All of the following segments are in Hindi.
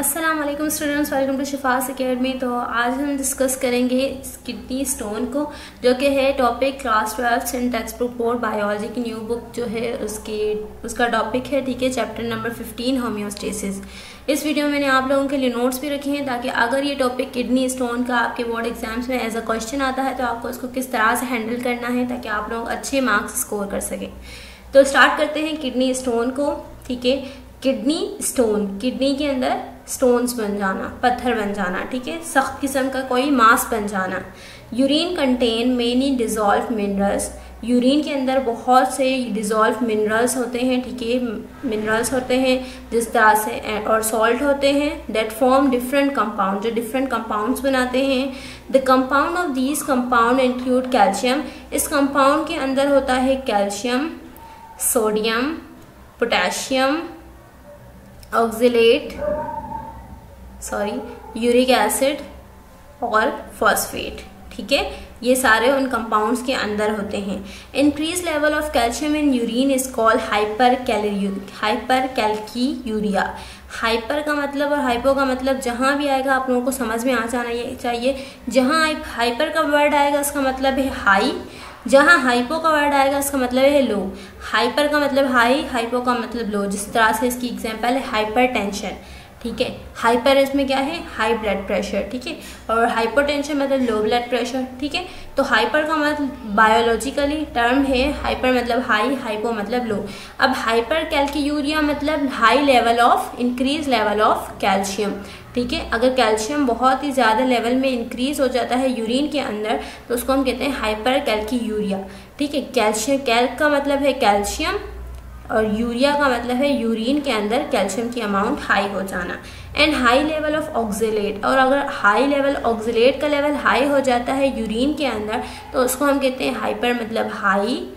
अस्सलाम वालेकुम स्टूडेंट्स, वेलकम टू शिफास एकेडमी। तो आज हम डिस्कस करेंगे किडनी स्टोन को, जो कि है टॉपिक क्लास 12 इन टेक्स्ट बुक बोर्ड बायोलॉजी की न्यू बुक जो है उसका टॉपिक है, ठीक है, चैप्टर नंबर 15 होम्योस्टेसिस। इस वीडियो में मैंने आप लोगों के लिए नोट्स भी रखे हैं ताकि अगर ये टॉपिक किडनी स्टोन का आपके बोर्ड एग्जाम्स में एज अ क्वेश्चन आता है तो आपको इसको किस तरह से हैंडल करना है ताकि आप लोग अच्छे मार्क्स स्कोर कर सकें। तो स्टार्ट करते हैं किडनी स्टोन को, ठीक है। किडनी स्टोन, किडनी के अंदर स्टोन्स बन जाना, पत्थर बन जाना, ठीक है, सख्त किस्म का कोई मास बन जाना। Urine contain many dissolve minerals, urine के अंदर बहुत से डिजॉल्व मिनरल्स होते हैं, ठीक है, मिनरल्स होते हैं जिस तरह से, और सॉल्ट होते हैं दैट फॉर्म डिफरेंट कंपाउंड, जो डिफरेंट कंपाउंड्स बनाते हैं। The compound of these compound include calcium, इस कंपाउंड के अंदर होता है calcium, sodium, potassium, oxalate, uric acid और फॉस्फेट, ठीक है, ये सारे उन कंपाउंड्स के अंदर होते हैं। Increase level of calcium in urine is called hypercalciuria. Hyper का मतलब और हाइपो का मतलब जहां भी आएगा आप लोगों को समझ में आ जाना चाहिए। जहां हाइपर का वर्ड आएगा उसका मतलब है हाई, जहां हाइपो का वर्ड आएगा इसका मतलब है लो। हाइपर का मतलब हाई, हाइपो का मतलब लो। जिस तरह से इसकी एग्जांपल है हाइपर टेंशन, ठीक है, हाइपर इसमें क्या है, हाई ब्लड प्रेशर, ठीक है, और हाइपोटेंशन मतलब लो ब्लड प्रेशर, ठीक है। तो हाइपर का मतलब बायोलॉजिकली टर्म है, हाइपर मतलब हाई, हाइपो मतलब लो। अब हाइपर कैल्कीयूरिया मतलब high level of, increase level of calcium, ठीक है। अगर कैल्शियम बहुत ही ज़्यादा लेवल में इंक्रीज हो जाता है यूरिन के अंदर तो उसको हम कहते हैं हाइपर कैल्कीयूरिया, ठीक है। कैल्शियम, कैल्क का मतलब है कैल्शियम और यूरिया का मतलब है यूरिन के अंदर कैल्शियम की अमाउंट हाई हो जाना। And high level of oxalate, और अगर हाई लेवल ऑक्जेलेट का लेवल हाई हो जाता है यूरिन के अंदर तो उसको हम कहते हैं हाइपर मतलब हाई,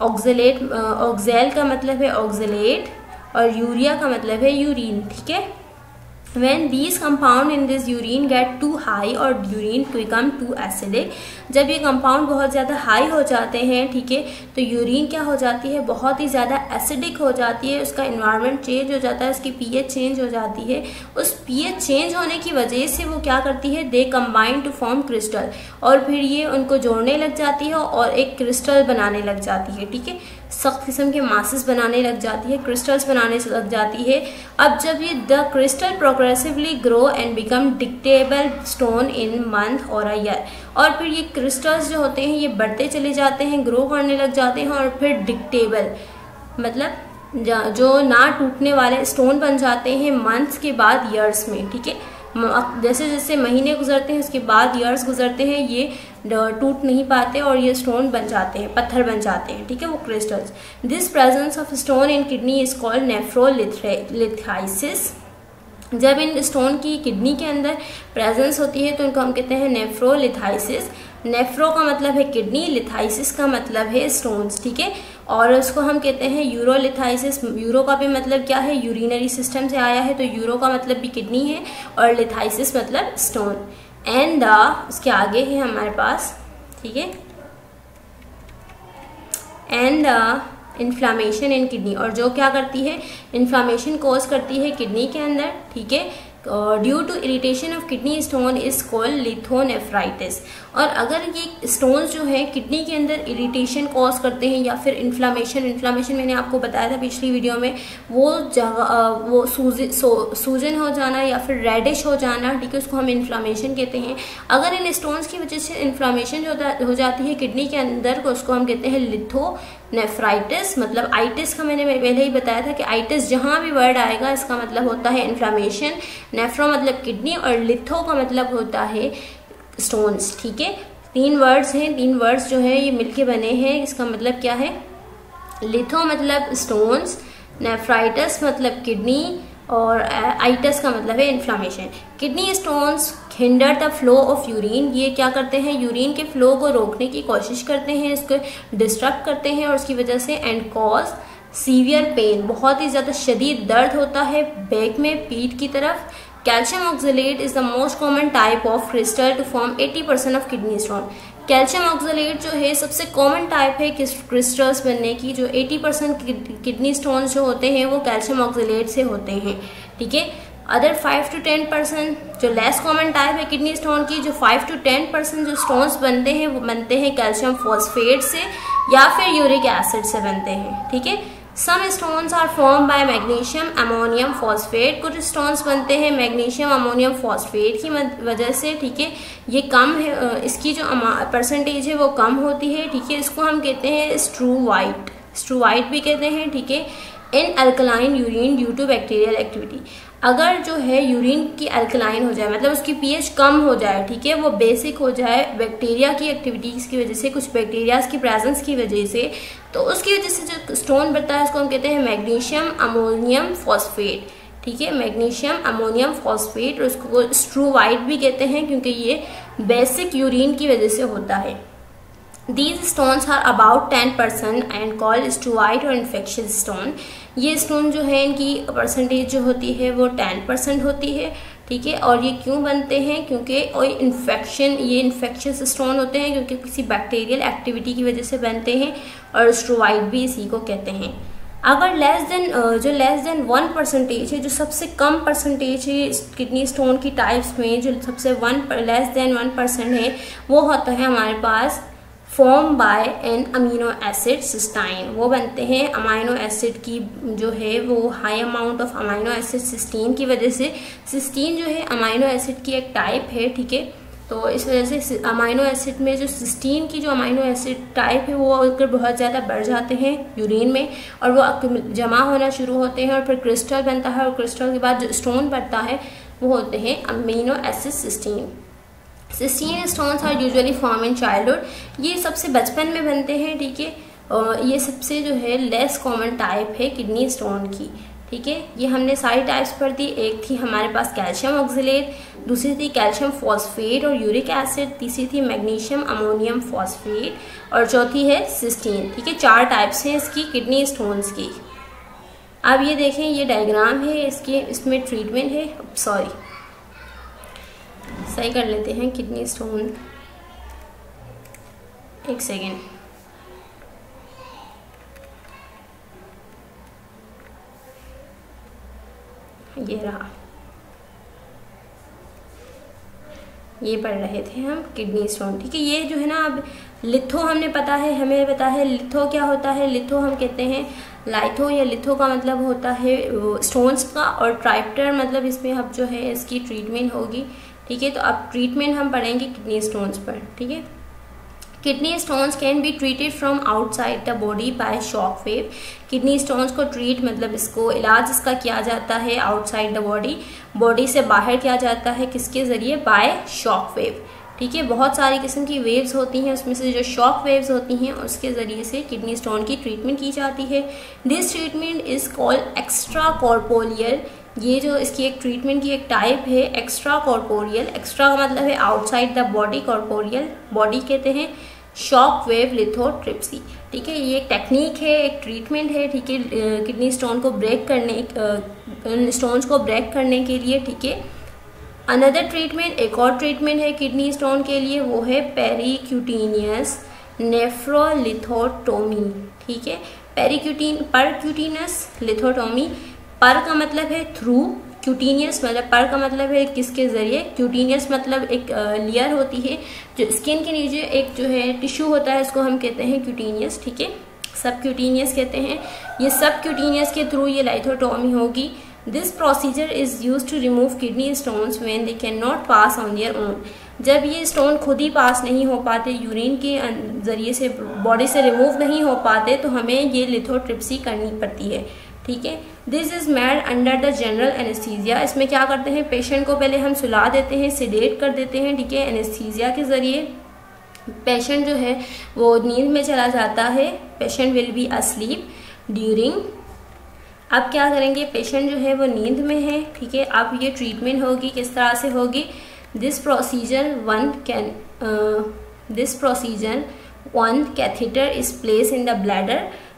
ऑक्जेलेट, ऑक्जेल का मतलब है ऑक्जेलेट और यूरिया का मतलब है यूरिन, ठीक है। When these compound in this urine get too high और urine become too acidic, जब ये कंपाउंड बहुत ज़्यादा हाई हो जाते हैं, ठीक है, तो यूरिन क्या हो जाती है, बहुत ही ज़्यादा एसिडिक हो जाती है, उसका इन्वायरमेंट चेंज हो जाता है, उसकी पीएच चेंज हो जाती है। उस पीएच चेंज होने की वजह से वो क्या करती है, they combine to form crystal, और फिर ये उनको जोड़ने लग जाती है और एक क्रिस्टल बनाने लग जाती है, ठीक है, सख्त किस्म के मासेस बनाने लग जाती है, क्रिस्टल्स बनाने लग जाती है। अब जब ये the crystal progressively grow and become detectable stone in month और अ ईयर, और फिर ये क्रिस्टल्स जो होते हैं ये बढ़ते चले जाते हैं, ग्रो करने लग जाते हैं और फिर डिक्टेबल मतलब जो ना टूटने वाले स्टोन बन जाते हैं मंथ्स के बाद ईयर्स में, ठीक है। जैसे जैसे महीने गुजरते हैं उसके बाद ईयर्स गुजरते हैं, ये टूट नहीं पाते और ये स्टोन बन जाते हैं, पत्थर बन जाते हैं, ठीक है, वो crystals. This presence of stone in kidney is called nephrolithiasis. जब इन स्टोन की किडनी के अंदर प्रेजेंस होती है तो उनको हम कहते हैं नेफ्रोलिथाइसिस। नेफ्रो का मतलब है किडनी, लिथाइसिस का मतलब है स्टोन्स, ठीक है, और उसको हम कहते हैं यूरोलिथाइसिस। यूरो का भी मतलब क्या है, यूरिनरी सिस्टम से आया है, तो यूरो का मतलब भी किडनी है और लिथाइसिस मतलब स्टोन। एंड उसके आगे है हमारे पास, ठीक है, एंड इन्फ्लामेशन इन किडनी, और जो क्या करती है, इन्फ्लामेशन कॉज करती है किडनी के अंदर, ठीक है, due to irritation of kidney stone is called lithonephritis. और अगर ये स्टोन्स जो है किडनी के अंदर इरिटेशन कॉज करते हैं या फिर इन्फ्लामेशन मैंने आपको बताया था पिछली वीडियो में, वो जगह वो सूजन हो जाना या फिर रेडिश हो जाना, ठीक है, उसको हम इन्फ्लामेशन कहते हैं। अगर इन स्टोन्स की वजह से इन्फ्लामेशन हो जाती है किडनी के अंदर को उसको हम कहते हैं लिथोनेफ्राइटिस। मतलब आइटिस का मैंने पहले ही बताया था कि आइटिस जहाँ भी वर्ड आएगा इसका मतलब होता है इन्फ्लामेशन, नेफ्रो मतलब किडनी और लिथो का मतलब होता है स्टोन्स, ठीक है। 3 वर्ड्स हैं, 3 वर्ड्स जो है ये मिलके बने हैं, इसका मतलब क्या है, लिथो मतलब स्टोन्स, नेफ्राइटिस मतलब किडनी और आइटिस का मतलब है inflammation. Kidney stones hinder the flow of urine, ये क्या करते हैं, यूरिन के फ्लो को रोकने की कोशिश करते हैं, इसको डिस्टर्ब करते हैं और उसकी वजह से एंड कॉज सीवियर पेन, बहुत ही ज़्यादा शदीद दर्द होता है बैक में, पीठ की तरफ। Calcium oxalate is the most common type of crystal to form 80% of kidney stone. Calcium oxalate जो है सबसे कॉमन टाइप है क्रिस्टल्स बनने की, जो 80% किडनी स्टोन्स जो होते हैं वो कैल्शियम ऑक्जेलेट से होते हैं, ठीक है। अदर 5 to 10% जो लेस कॉमन टाइप है किडनी स्टोन की, जो 5 to 10% जो स्टोन्स बनते हैं वो बनते हैं कैल्शियम फॉस्फेट से या फिर यूरिक एसिड से बनते हैं, ठीक है। Some stones are form by magnesium ammonium phosphate, कुछ स्टोन्स बनते हैं मैग्नीशियम अमोनियम फॉस्फेट की वजह से, ठीक है। ये कम है, इसकी जो परसेंटेज है वो कम होती है, ठीक है। इसको हम कहते हैं स्ट्रूवाइट भी कहते हैं, ठीक है। In alkaline urine due to bacterial activity, अगर जो है यूरिन की अल्कलाइन हो जाए मतलब उसकी पीएच कम हो जाए, ठीक है, वो बेसिक हो जाए बैक्टीरिया की एक्टिविटीज की वजह से, कुछ बैक्टीरियाज की प्रेजेंस की वजह से, तो उसकी वजह से जो स्टोन बनता है उसको हम कहते हैं मैग्नीशियम अमोनियम फॉस्फेट, ठीक है, मैग्नीशियम अमोनियम फॉस्फेट। और उसको स्ट्रूवाइट भी कहते हैं क्योंकि ये बेसिक यूरिन की वजह से होता है। These stones are about 10% and called स्टूवाइट और infectious stone। ये स्टोन जो है इनकी परसेंटेज जो होती है वो 10% होती है, ठीक है। और ये क्यों बनते हैं, क्योंकि ये इन्फेक्शियस स्टोन होते हैं क्योंकि किसी बैक्टीरियल एक्टिविटी की वजह से बनते हैं, और स्टूवाइट भी इसी को कहते हैं। अगर लेस देन 1% है, जो सबसे कम परसेंटेज है किडनी स्टोन की टाइप्स में, जो सबसे लेस देन 1% है, वो होता है हमारे पास form by an amino acid cystine. वो बनते हैं अमाइनो एसिड की जो है वो high amount of amino acid cystine की वजह से। सिस्टीन जो है अमाइनो एसिड की एक टाइप है, ठीक है। तो इस वजह से अमाइनो एसिड में जो सिस्टीन की जो अमाइनो एसिड टाइप है वो अगर बहुत ज़्यादा बढ़ जाते हैं यूरिन में और वो जमा होना शुरू होते हैं और फिर क्रिस्टल बनता है, और क्रिस्टल के बाद जो स्टोन बनता है वो होते हैं amino acid cystine. Cystine stones are usually form in childhood, ये सबसे बचपन में बनते हैं, ठीक है। ये सबसे जो है लेस कॉमन टाइप है किडनी स्टोन की, ठीक है। ये हमने सारी टाइप्स पढ़ दी। एक थी हमारे पास कैल्शियम ऑक्सलेट, दूसरी थी कैल्शियम फॉस्फेट और यूरिक एसिड, तीसरी थी मैग्नीशियम अमोनियम फॉस्फेट और चौथी है सिस्टीन, ठीक है। 4 टाइप्स हैं इसकी किडनी स्टोन्स की। अब ये देखें, ये डायग्राम है इसमें ट्रीटमेंट है, सही कर लेते हैं किडनी स्टोन, एक सेकेंड। ये रहा, ये पढ़ रहे थे हम किडनी स्टोन, ठीक है। ये जो है ना, अब लिथो हमें पता है लिथो क्या होता है। लिथो हम कहते हैं लाइथो या लिथो का मतलब होता है स्टोन्स का, और ट्राइप्टर मतलब इसमें अब जो है इसकी ट्रीटमेंट होगी, ठीक है। तो अब ट्रीटमेंट हम पढ़ेंगे किडनी स्टोन्स पर, ठीक है। Kidney stones can be treated from outside the body by shock wave. Kidney stones को ट्रीट मतलब इसको इलाज इसका किया जाता है आउटसाइड द बॉडी से बाहर किया जाता है, किसके जरिए, बाय शॉक वेव, ठीक है। बहुत सारी किस्म की वेव्स होती हैं, उसमें से जो शॉक वेव्स होती हैं उसके ज़रिए से किडनी स्टोन की ट्रीटमेंट की जाती है। This treatment is called extra corporeal. ये जो इसकी एक ट्रीटमेंट की एक टाइप है एक्स्ट्रा कॉर्पोरियल। एक्स्ट्रा का मतलब है outside the body, corporeal body कहते हैं शॉक वेव लिथोट्रिप्सी, ठीक है। ये एक टेक्निक है, एक ट्रीटमेंट है, ठीक है, किडनी स्टोन को ब्रेक करने स्टोन्स को ब्रेक करने के लिए, ठीक है। अनदर ट्रीटमेंट, एक और ट्रीटमेंट है किडनी स्टोन के लिए, वो है पेरिक्यूटेनियस नेफ्रोलिथोटोमी, ठीक है। परक्यूटेनियस लिथोटोमी, पर का मतलब है थ्रू, क्यूटेनियस मतलब पर का मतलब है किसके जरिए, क्यूटेनियस मतलब एक लेयर होती है जो स्किन के नीचे एक जो है टिश्यू होता है, इसको हम कहते हैं क्यूटेनियस, ठीक है, सब क्यूटेनियस कहते हैं। ये सब क्यूटेनियस के थ्रू ये लिथोटोमी होगी। This procedure is use to remove kidney stones when they can not pass on their own. जब ये स्टोन खुद ही पास नहीं हो पाते, यूरिन के जरिए से बॉडी से रिमूव नहीं हो पाते, तो हमें ये लिथोट्रिप्सी करनी पड़ती है, ठीक है। This is made under the general anaesthesia. इसमें क्या करते हैं, पेशेंट को पहले हम सुला देते हैं, सिडेट कर देते हैं, ठीक है, एनेस्थीसिया के जरिए पेशेंट जो है वो नींद में चला जाता है। Patient will be asleep during. अब क्या करेंगे, पेशेंट जो है वो नींद में है, ठीक है। अब ये ट्रीटमेंट होगी, किस तरह से होगी, this procedure one catheter is place in the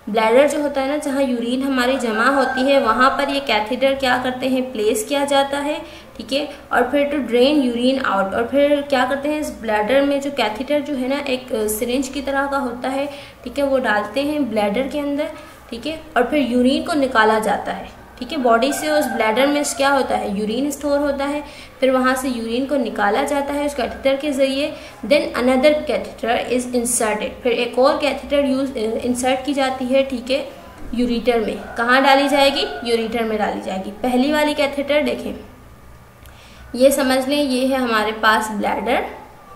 bladder जो होता है ना, जहाँ यूरिन हमारी जमा होती है, वहाँ पर ये कैथेटर क्या करते हैं, प्लेस किया जाता है, ठीक है। और फिर टू ड्रेन यूरिन आउट, और फिर क्या करते हैं, इस ब्लैडर में जो कैथेटर जो है ना एक सिरिंज की तरह का होता है, ठीक है, वो डालते हैं ब्लैडर के अंदर, ठीक है, और फिर यूरिन को निकाला जाता है, ठीक है। बॉडी से उस ब्लैडर में क्या होता है, यूरिन स्टोर होता है, फिर वहाँ से यूरिन को निकाला जाता है उस कैथेटर के जरिए। Then another catheter is inserted, फिर एक और कैथेटर इंसर्ट की जाती है, ठीक है, यूरेटर में। कहाँ डाली जाएगी, यूरेटर में डाली जाएगी। पहली वाली कैथेटर देखें, ये समझ लें, ये है हमारे पास ब्लैडर,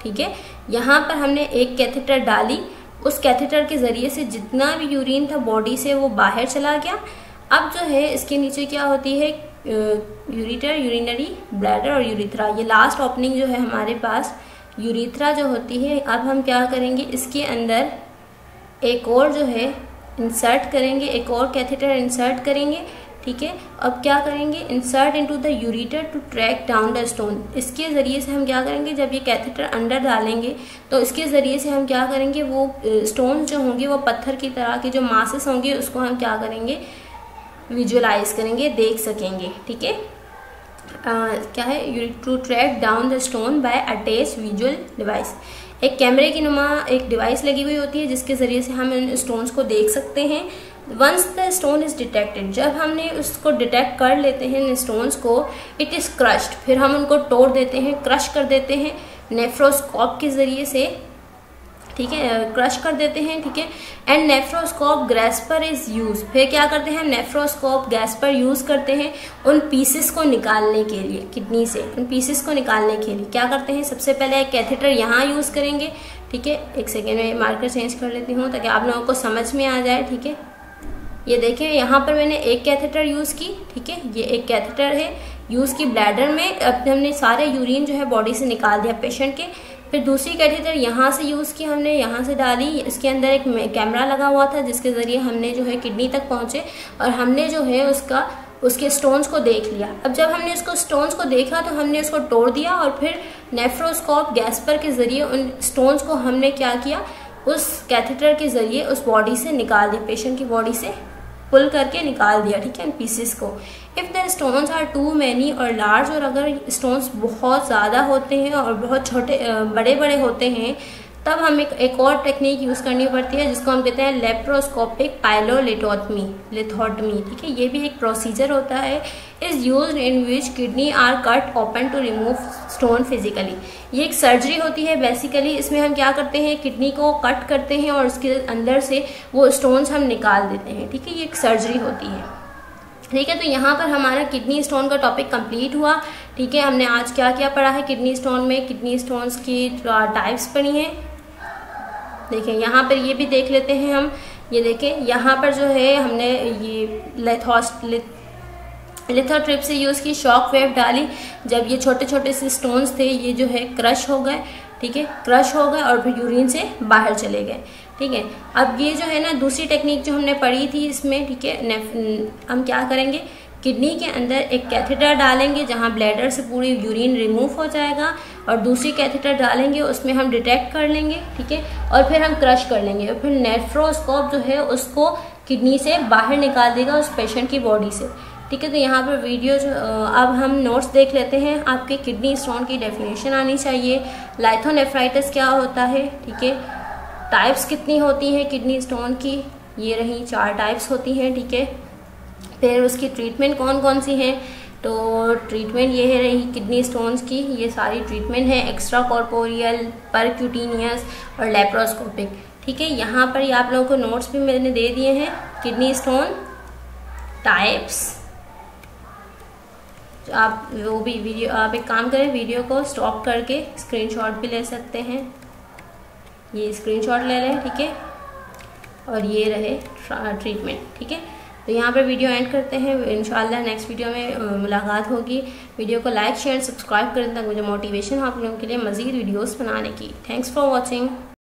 ठीक है। यहाँ पर हमने एक कैथेटर डाली, उस कैथेटर के जरिए से जितना भी यूरिन था बॉडी से वो बाहर चला गया। अब जो है इसके नीचे क्या होती है, यूरेटर, यूरिनरी ब्लैडर और यूरिथ्रा। ये लास्ट ओपनिंग जो है हमारे पास यूरिथ्रा जो होती है। अब हम क्या करेंगे, इसके अंदर एक और जो है इंसर्ट करेंगे, एक और कैथेटर इंसर्ट करेंगे, ठीक है। अब क्या करेंगे, insert into the ureter to track down the stone. इसके ज़रिए से हम क्या करेंगे, जब ये कैथेटर अंदर डालेंगे तो इसके ज़रिए से हम क्या करेंगे, वो स्टोन जो होंगे, वो पत्थर की तरह के जो मासेस होंगे उसको हम क्या करेंगे, विजुअलाइज करेंगे, देख सकेंगे, ठीक है। क्या है, to track down the stone by attach visual device. एक कैमरे की नुमा एक डिवाइस लगी हुई होती है जिसके ज़रिए से हम इन स्टोन्स को देख सकते हैं। Once the stone is detected, जब हमने उसको डिटेक्ट कर लेते हैं इन स्टोन्स को, इट इज़ क्रश्ड, फिर हम उनको तोड़ देते हैं, क्रश कर देते हैं नेफ्रोस्कोप के ज़रिए से, ठीक है, क्रश कर देते हैं, ठीक है। एंड नेफ्रोस्कोप ग्रेस्पर इज यूज, फिर क्या करते हैं, नेफ्रोस्कोप गैस्पर यूज करते हैं उन पीसेस को निकालने के लिए, किडनी से उन पीसेस को निकालने के लिए क्या करते हैं, सबसे पहले एक कैथेटर यहाँ यूज करेंगे, ठीक है। एक सेकेंड में मार्कर चेंज कर लेती हूँ ताकि आप लोगों को समझ में आ जाए, ठीक है। ये देखें, यहाँ पर मैंने एक कैथेटर यूज़ की, ठीक है, ये एक कैथेटर है यूज़ की ब्लैडर में। अब हमने सारे यूरिन जो है बॉडी से निकाल दिया पेशेंट के। फिर दूसरी कैथेटर यहाँ से यूज़ की हमने, यहाँ से डाली, इसके अंदर एक कैमरा लगा हुआ था जिसके ज़रिए हमने जो है किडनी तक पहुँचे और हमने जो है उसके स्टोन्स को देख लिया। अब जब हमने उसको स्टोन्स को देखा तो हमने उसको तोड़ दिया और फिर नेफ्रोस्कोप गैस्पर के ज़रिए उन स्टोन्स को हमने क्या किया, उस कैथेटर के ज़रिए उस बॉडी से निकाल दिया, पेशेंट की बॉडी से पुल करके निकाल दिया, ठीक है, इन पीसेस को। If the stones are too many और लार्ज, और अगर स्टोन्स बहुत ज़्यादा होते हैं और बहुत छोटे बड़े बड़े होते हैं, तब हमें एक और टेक्निक यूज़ करनी पड़ती है जिसको हम कहते हैं लेप्रोस्कोपिक पाइलोलिथोटमी, ठीक है। ये भी एक प्रोसीजर होता है, is used in which kidney are cut open to remove stone physically. ये एक सर्जरी होती है बेसिकली, इसमें हम क्या करते हैं, किडनी को कट करते हैं और उसके अंदर से वो स्टोन्स हम निकाल देते हैं, ठीक है। ये एक सर्जरी होती है, ठीक है। तो यहाँ पर हमारा किडनी स्टोन का टॉपिक कंप्लीट हुआ, ठीक है। हमने आज क्या क्या पढ़ा है किडनी स्टोन में, किडनी स्टोन्स की टाइप्स पढ़ी हैं। देखें यहाँ पर ये भी देख लेते हैं हम, ये देखें यहाँ पर जो है हमने ये लिथोट्रिप से यूज़ की, शॉक वेव डाली, जब ये छोटे छोटे से स्टोन्स थे ये जो है क्रश हो गए, ठीक है, क्रश हो गए और फिर यूरिन से बाहर चले गए, ठीक है। अब ये जो है ना दूसरी टेक्निक जो हमने पढ़ी थी इसमें, ठीक है, हम क्या करेंगे, किडनी के अंदर एक कैथेटर डालेंगे जहां ब्लैडर से पूरी यूरिन रिमूव हो जाएगा और दूसरी कैथेटर डालेंगे उसमें हम डिटेक्ट कर लेंगे, ठीक है, और फिर हम क्रश कर लेंगे और फिर नेफ्रोस्कोप जो है उसको किडनी से बाहर निकाल देगा उस पेशेंट की बॉडी से, ठीक है। तो यहाँ पर वीडियो जो अब हम नोट्स देख लेते हैं। आपके किडनी स्टोन की डेफिनेशन आनी चाहिए, लाइथोनेफ्राइटिस क्या होता है, ठीक है, टाइप्स कितनी होती हैं किडनी स्टोन की, ये रही 4 टाइप्स होती हैं, ठीक है। फिर उसकी ट्रीटमेंट कौन कौन सी हैं, तो ट्रीटमेंट ये है रही किडनी स्टोन्स की, ये सारी ट्रीटमेंट है, एक्स्ट्रा कॉर्पोरियल, परक्यूटेनियस और लेप्रोस्कोपिक, ठीक है। यहाँ पर आप लोगों को नोट्स भी मैंने दे दिए हैं, किडनी स्टोन टाइप्स। आप वो भी वीडियो, आप एक काम करें, वीडियो को स्टॉप करके स्क्रीनशॉट भी ले सकते हैं, ये स्क्रीनशॉट ले लें, ठीक है, और ये रहे ट्रीटमेंट, ठीक है। तो यहाँ पर वीडियो एंड करते हैं, इंशाल्लाह नेक्स्ट वीडियो में मुलाकात होगी। वीडियो को लाइक शेयर सब्सक्राइब करें ताकि मुझे मोटिवेशन हो आप लोगों के लिए मज़ीद वीडियोस बनाने की। Thanks for watching.